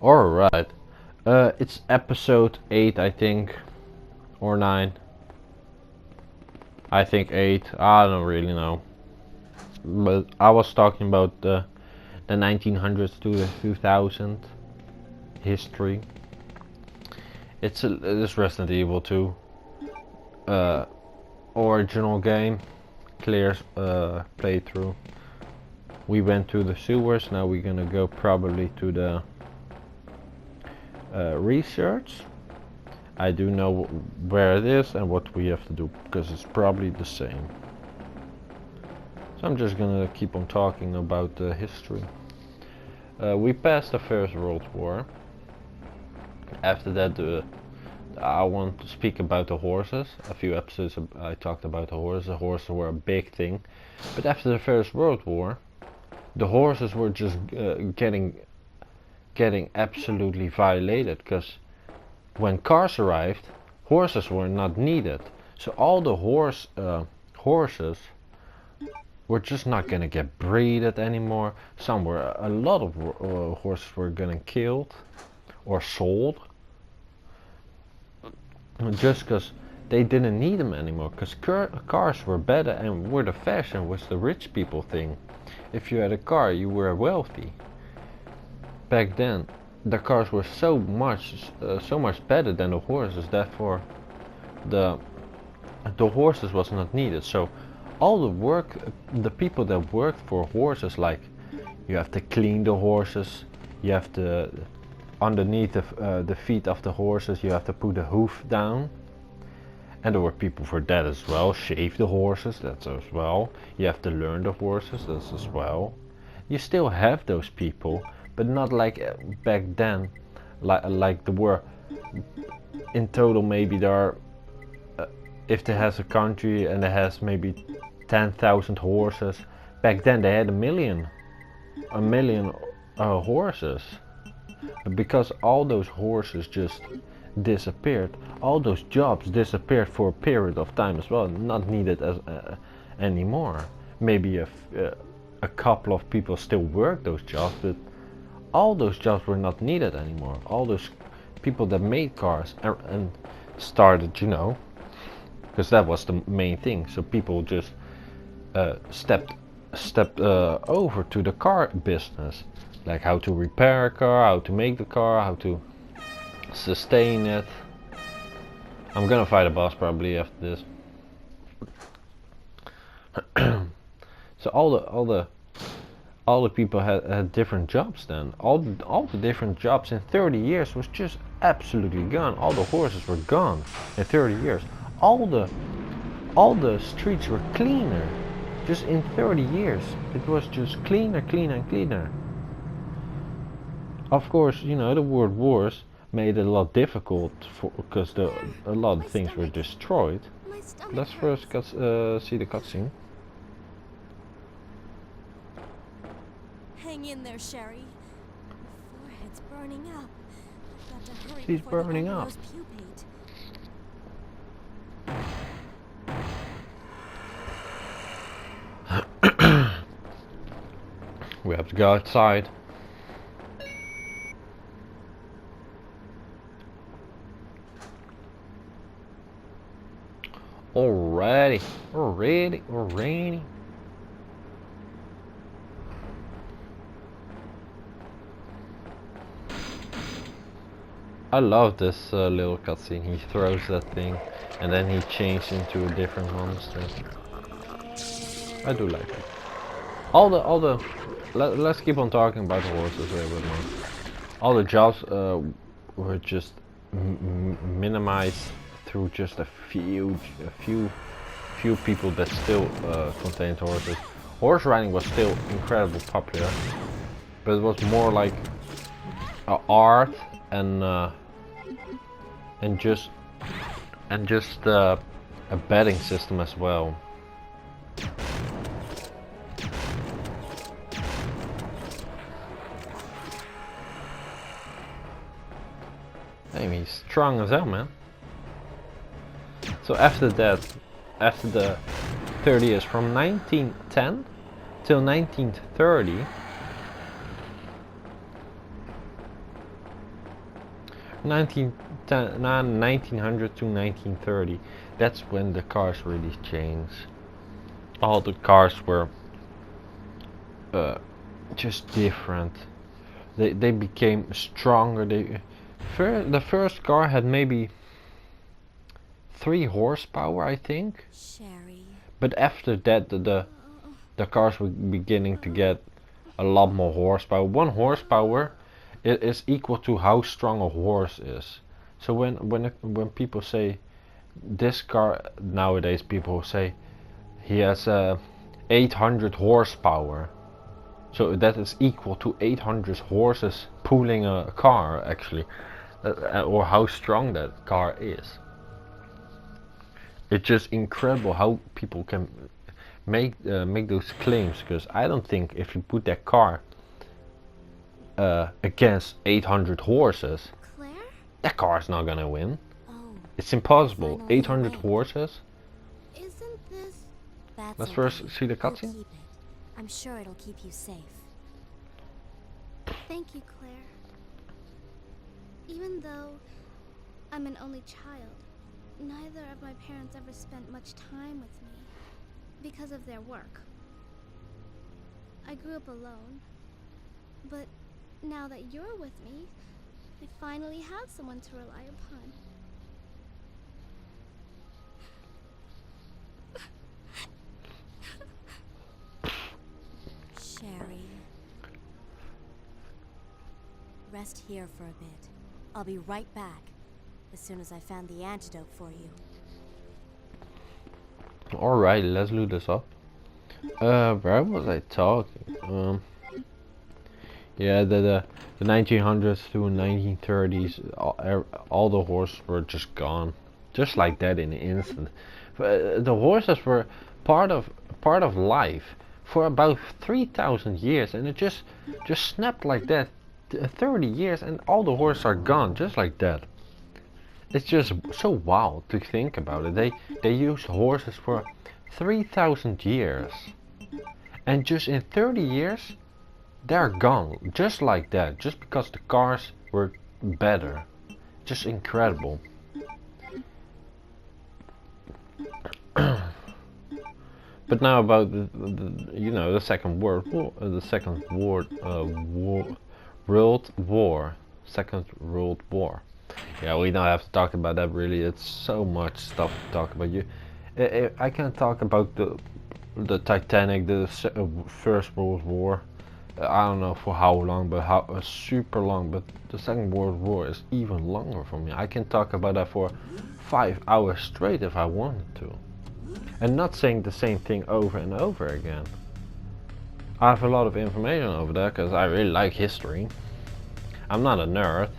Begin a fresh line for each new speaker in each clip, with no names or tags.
Alright. It's episode 8, I think. Or 9. I think 8. I don't really know. But I was talking about the 1900s to the 2000 history. It's Resident Evil 2. Original game. Clear playthrough. We went through the sewers, now we're gonna go probably to the research. I do know where it is and what we have to do, because it's probably the same. So I'm just gonna keep on talking about the history. We passed the First World War. After that, I want to speak about the horses. A few episodes I talked about the horses. The horses were a big thing. But after the First World War, the horses were just getting absolutely violated, because when cars arrived, horses were not needed. So all the horses were just not gonna get breeded anymore. A lot of horses were gonna killed or sold, just because they didn't need them anymore. Because cars were better and were the fashion, was the rich people thing. If you had a car, you were wealthy. Back then, the cars were so much better than the horses. Therefore, the horses was not needed. So, all the people that worked for horses, like you have to clean the horses, you have to underneath the feet of the horses, you have to put a hoof down. And there were people for that as well. Shave the horses, that's as well. You have to learn the horses, that's as well. You still have those people, but not like back then. Like there were, in total maybe there are, if there has a country and it has maybe 10,000 horses, back then they had a million horses. But because all those horses just disappeared, all those jobs disappeared for a period of time as well, not needed as anymore. Maybe a couple of people still work those jobs, but all those jobs were not needed anymore. All those people that made cars and started, because that was the main thing. So people just stepped over to the car business, like how to repair a car, how to make the car, how to sustain it. I'm gonna fight a boss probably after this. So all the people had different jobs then. All the different jobs in 30 years was just absolutely gone. All the horses were gone in 30 years. All the streets were cleaner. Just in 30 years, it was just cleaner, cleaner, and cleaner. Of course, the world wars made it a lot difficult because a lot of things were destroyed. Let's first see the cutscene.
Hang in there, Sherry. Your forehead's burning up. I've got to hurry
She's
before
burning
the
up.
pupate.
We have to go outside. Alrighty. I love this little cutscene. He throws that thing and then he changes into a different monster. I do like it. Let's keep on talking about the horses a little bit more. All the jobs were just minimized through just a few people that still contained horses. Horse riding was still incredibly popular, but it was more like art and just a betting system as well. Hey, he's strong as hell, man. So after that, after the 30 years, from 1910 till 1930, 1900 to 1930. That's when the cars really changed. All the cars were just different. They became stronger. The first car had maybe 3 horsepower, I think.
Sherry.
But after that, the cars were beginning to get a lot more horsepower. 1 horsepower is equal to how strong a horse is. So when people say this car nowadays, people say he has 800 horsepower. So that is equal to 800 horses pulling a car, actually, or how strong that car is. It's just incredible how people can make those claims, because I don't think if you put that car against 800 horses,
Claire?
that car is not gonna win.
Oh,
It's impossible.
Finally
800
awake.
horses.
isn't this... That's
Let's
okay.
first see the
I'll
cutscene.
keep it. I'm sure it'll keep you safe.
Thank you, Claire. Even though I'm an only child, neither of my parents ever spent much time with me because of their work. I grew up alone, but now that you're with me, I finally have someone to rely upon.
Sherry. Rest here for a bit. I'll be right back as soon as I found the antidote for you.
Alright, let's loot this up. Where was I talking? Yeah, the 1900s to 1930s, all the horses were just gone, just like that in an instant. The horses were part of life for about 3,000 years, and it just snapped like that. 30 years, and all the horses are gone, just like that. It's just so wild to think about it. They used horses for 3,000 years, and just in 30 years they're gone, just like that, just because the cars were better. Just incredible. But now about the Second World War, Second World War. Yeah, we don't have to talk about that really. It's so much stuff to talk about. I can talk about the Titanic, the First World War. I don't know for how long, but super long. But the Second World War is even longer for me. I can talk about that for 5 hours straight if I wanted to, and not saying the same thing over and over again. I have a lot of information over there because I really like history. I'm not a nerd,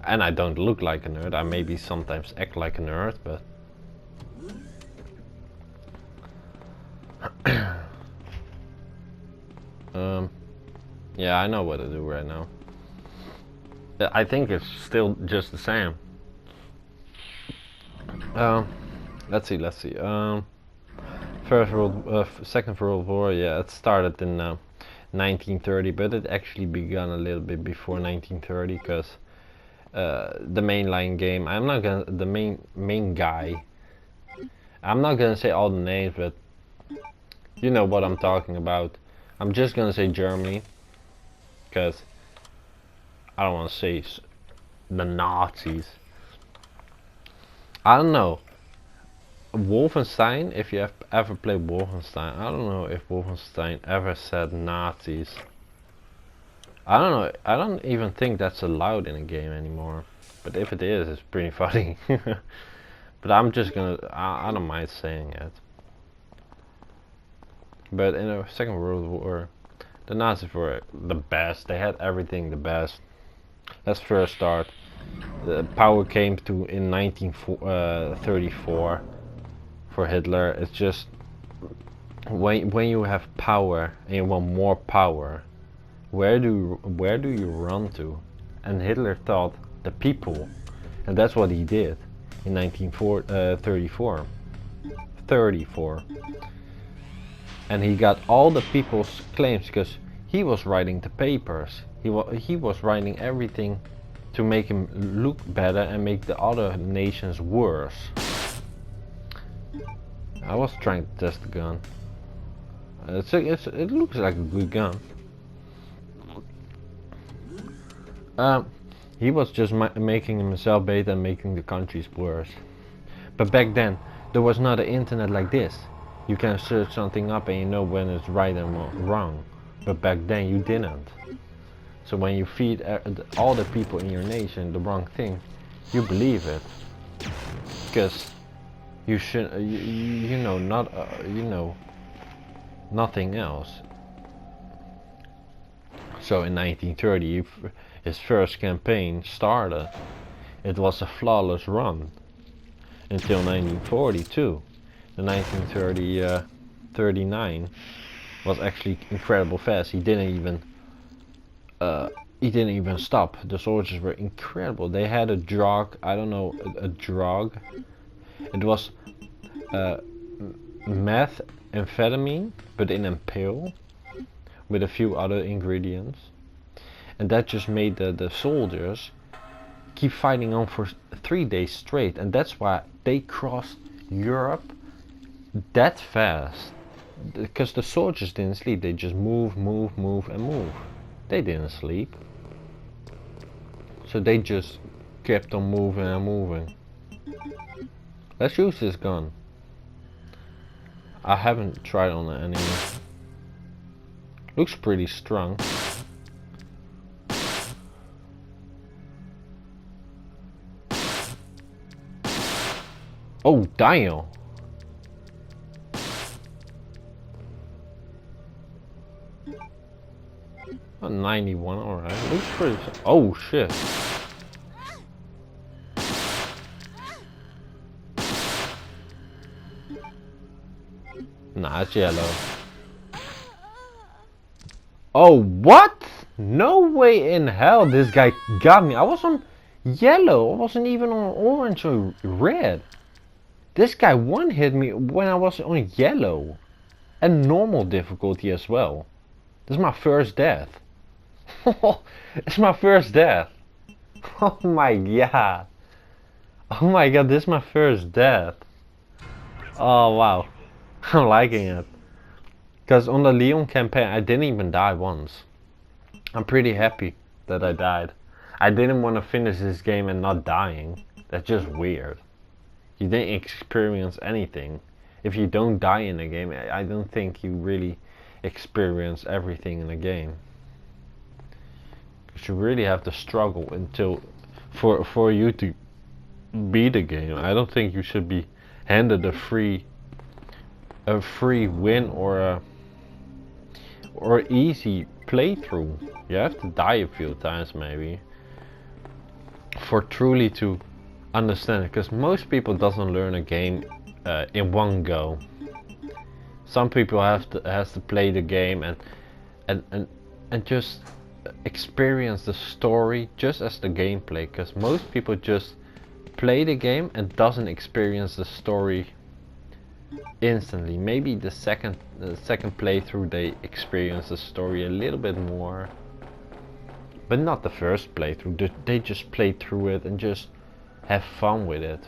and I don't look like a nerd. I maybe sometimes act like a nerd, but yeah, I know what to do right now. I think it's still just the same. Let's see. Second World War. Yeah, it started in 1930, but it actually began a little bit before 1930, because the mainline game. I'm not gonna the main guy. I'm not gonna say all the names, but you know what I'm talking about. I'm just gonna say Germany, because I don't want to say the Nazis. I don't know. Wolfenstein, if you have ever played Wolfenstein, I don't know if Wolfenstein ever said Nazis. I don't know, I don't even think that's allowed in a game anymore. But if it is, it's pretty funny. But I'm just gonna, I don't mind saying it. But in the Second World War, the Nazis were the best. They had everything the best. Let's first start. The power came to in 1934 for Hitler. It's just when you have power and you want more power, where do you run to? And Hitler thought the people, and that's what he did in 1934. And he got all the people's claims because he was writing the papers. He was writing everything to make him look better and make the other nations worse. I was trying to test the gun. It looks like a good gun. He was just making himself better and making the countries worse. But back then, there was not an internet like this. You can search something up and you know when it's right and wrong. But back then you didn't. So when you feed all the people in your nation the wrong thing, you believe it. Because you should, you know, not, you know, nothing else. So in 1930, his first campaign started. It was a flawless run until 1942. The 1939 was actually incredible fast. He didn't even stop. The soldiers were incredible. They had a drug, I don't know, a drug. It was methamphetamine, but in a pill with a few other ingredients. And that just made the soldiers keep fighting on for 3 days straight. And that's why they crossed Europe that fast. Because the soldiers didn't sleep. They just move, and move. They didn't sleep. So they just kept on moving and moving. Let's use this gun. I haven't tried on it anymore. Looks pretty strong. Oh, damn. Oh, 91, alright. Looks pretty. Oh, shit. Nah, it's yellow. Oh, what? No way in hell this guy got me. I was on yellow. I wasn't even on orange or red. This guy one hit me when I was on yellow. And normal difficulty as well. This is my first death. It's my first death. Oh my god. Oh my god, this is my first death. Oh wow. I'm liking it. Because on the Leon campaign I didn't even die once. I'm pretty happy that I died. I didn't want to finish this game and not dying. That's just weird. You didn't experience anything. If you don't die in a game, I don't think you really experience everything in a game. Because you really have to struggle until for you to beat the game. I don't think you should be handed a free win or easy playthrough. You have to die a few times maybe for truly to understand it. Because most people doesn't learn a game in one go. Some people has to play the game and just experience the story just as the gameplay. Because most people just play the game and doesn't experience the story instantly. Maybe the second playthrough they experience the story a little bit more, but not the first playthrough. They just play through it and just have fun with it.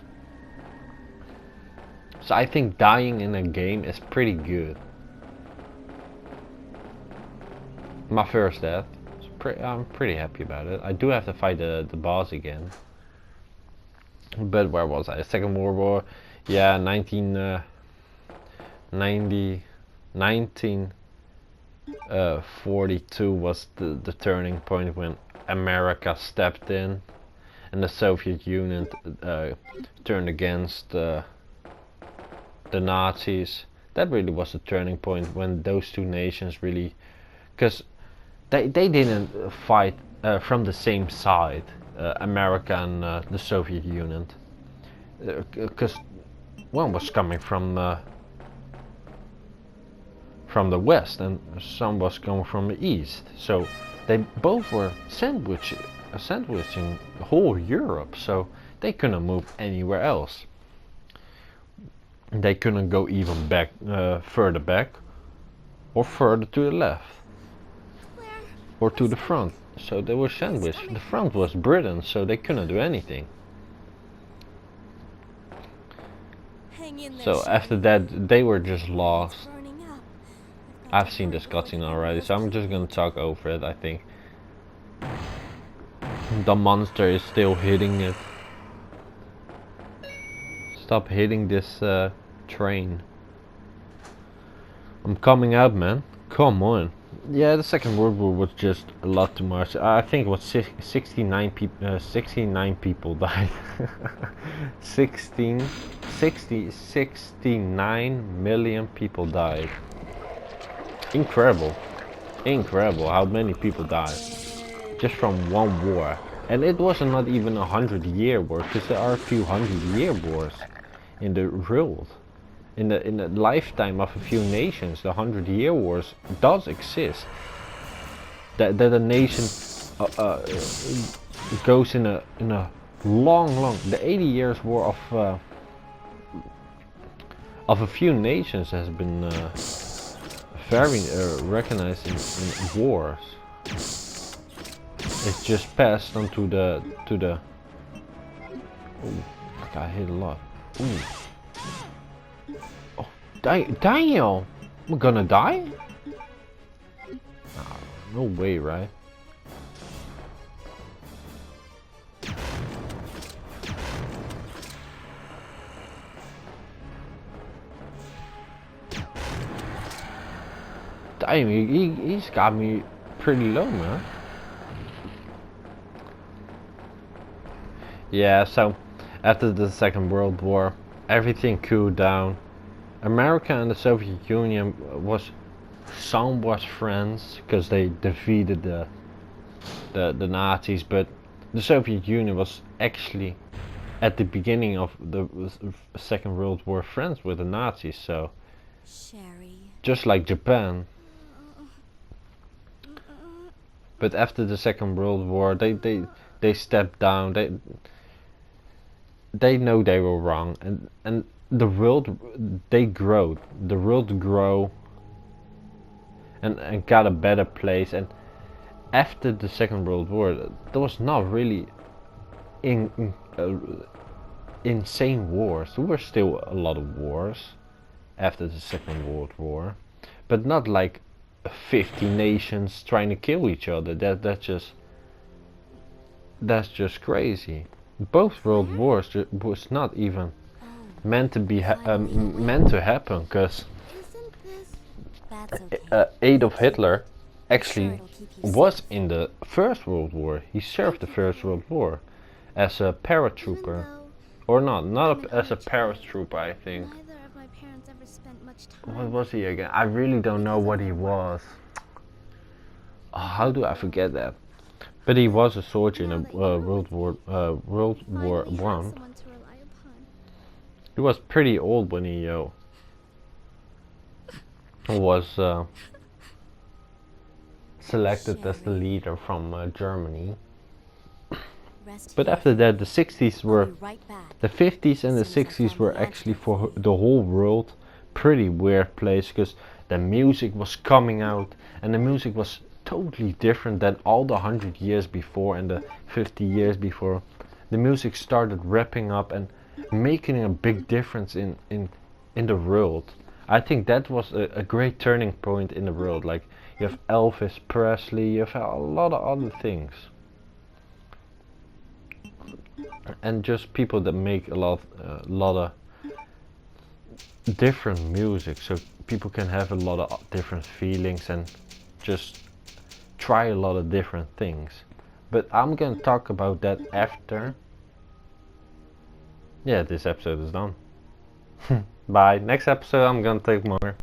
So I think dying in a game is pretty good. My first death. I'm pretty happy about it. I do have to fight the boss again. But where was I? Second World War. Yeah, 1942 was the turning point when America stepped in and the Soviet Union turned against the Nazis. That really was the turning point when those two nations really, because they didn't fight from the same side, America and the Soviet Union, because one was coming from the west and some was coming from the east, so they both were sandwiching the whole Europe, so they couldn't move anywhere else. They couldn't go even back, further back, or further to the left, or to the front. so they were sandwiched. The front was Britain, so they couldn't do anything.
Hang in there,
So after
Sherry.
that, they were just lost.
It's burning up. I've got
I've
to
seen
hurry
this
before
cutscene
the
already,
others
so I'm just gonna talk over it, I think. The monster is still hitting it. Stop hitting this train. I'm coming out, man. Come on. Yeah, the Second World War was just a lot too much. I think it was 69 people. 69 people died. 69 million people died. Incredible. Incredible how many people died just from one war. And it was not even 100-year war, because there are a few 100-year wars in the world. In the lifetime of a few nations, the 100-year wars does exist. That a nation goes in a long the 80 years war of a few nations has been very recognized in wars. It's just passed on to the Ooh, I got hit a lot. Ooh. Oh, Daniel! I'm gonna die? Nah, no way, right? Damn, he's got me pretty low, man. Yeah, so after the Second World War, everything cooled down. America and the Soviet Union was somewhat friends because they defeated the Nazis, but the Soviet Union was actually at the beginning of the Second World War friends with the Nazis. So
Sherry.
just like Japan. But after the Second World War, they stepped down. They know they were wrong, and the world the world grew and got a better place. And after the Second World War, there was not really insane wars. There were still a lot of wars after the Second World War, but not like 50 nations trying to kill each other. That's just crazy. Both world wars was not even meant to be meant to happen, because
Isn't this? That's okay.
Adolf Hitler
Sure,
actually
it'll keep you
was
safe.
in the First World War. He served the First World War as a paratrooper, or not as a paratrooper, I think.
Neither of my parents ever spent much time.
What was he again? I really don't know what he was. Oh, how do I forget that? But he was a soldier in a World War
Finally have
One.
someone to rely upon.
He was pretty old when he was selected as the leader from Germany.
Rest
But
here.
after that, the 60s
I'll
were
be right back.
the 50s and the
As soon as I
60s
find
were
the
actually
antidote
for
for you.
the whole world pretty weird place, because the music was coming out and the music was totally different than all the 100 years before and the 50 years before. The music started wrapping up and making a big difference in the world. I think that was a great turning point in the world. Like, you have Elvis Presley, you have a lot of other things, and just people that make a lot of different music, so people can have a lot of different feelings and just try a lot of different things. But I'm gonna talk about that after. Yeah, this episode is done. Bye. Next episode I'm gonna take more.